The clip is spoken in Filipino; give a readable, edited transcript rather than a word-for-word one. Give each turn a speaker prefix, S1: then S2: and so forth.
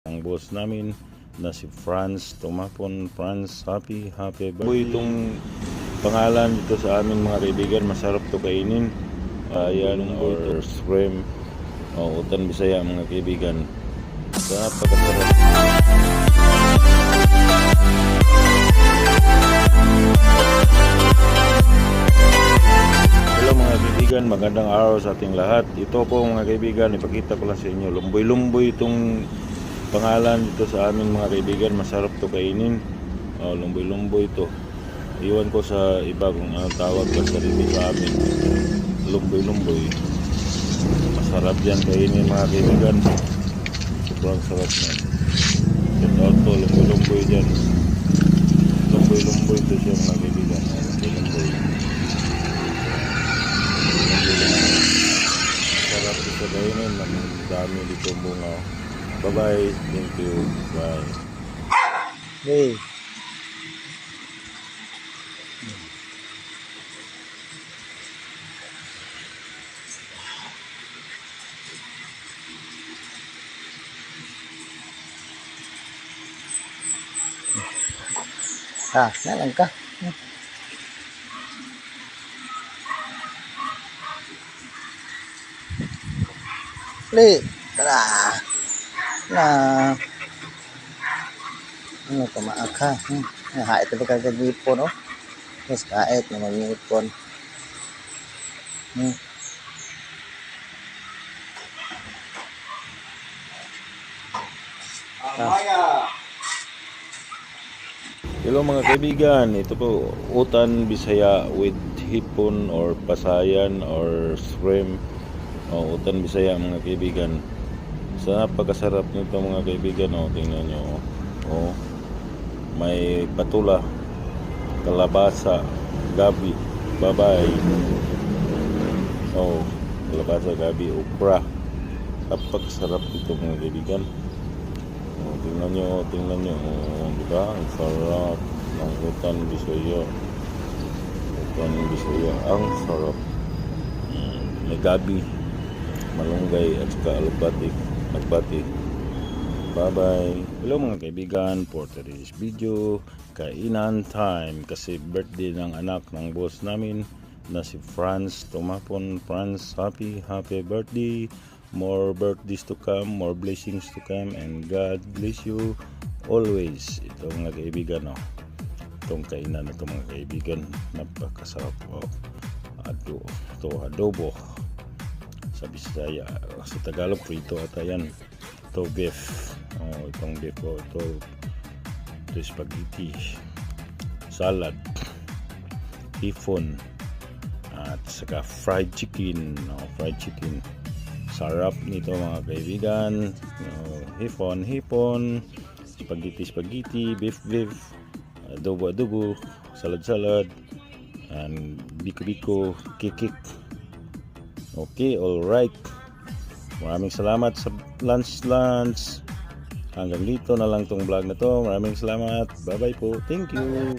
S1: ang boss namin na si Franz Tumapon. Franz, happy birthday. Itong pangalan dito sa amin mga kaibigan, masarap to kainin. Ayan, or shrimp o utan Bisaya mga kaibigan. Sa pagkasarap. Hello mga kaibigan, magandang araw sa ating lahat. Ito po mga kaibigan, ipakita ko lang sa inyo. Lumboy itong pangalan dito sa amin mga kaibigan, masarap to kainin. Lumboy to. Iwan ko sa iba kung anong tawag basta dito sa amin. Lumboy. Masarap yan kainin mga kaibigan. Sobrang sarap na. Shout out to lumboy dyan. Lumboy to siya mga kaibigan. Lumboy. Masarap ito kainin. Ang dami dito bunga. Bye-bye. Thank you. Bye.
S2: Hey. Nalang ka. Li, tara. Ano ka maaka? Hait na pagkagagipon, no? Mas kahit na mag-ipon.
S1: Hello mga kaibigan, ito po utan Bisaya with hipon or pasayan or shrimp. Utan Bisaya mga kaibigan. Sa napakasarap nito mga kaibigan, tingnan nyo. May patula, kalabasa, gabi, babay. Kalabasa, gabi, okra. Napakasarap nito mga kaibigan. Tingnan nyo, diba? Ang sarap ng utan Bisaya. Ang sarap. May gabi, malunggay at saka alugbati. Bye-bye. Hello mga kaibigan, for today's video, kainan time. Kasi birthday ng anak ng boss namin na si Franz Tumapon. Franz, happy birthday. More birthdays to come, more blessings to come, and God bless you always. Ito mga kaibigan, itong kainan na ito mga kaibigan, napakasarap. Adobo sa Bisaya, sa Tagalog prito ata yan. Ito beef, itong beef, ito spaghetti, salad, hipon, at saka fried chicken. Sarap nito mga kaibigan. Hipon, spaghetti, beef, adobo, salad, and biko, kikik. Okay, alright. Maraming salamat sa lunch. Hanggang dito na lang tong vlog na to. Maraming salamat. Bye-bye po. Thank you.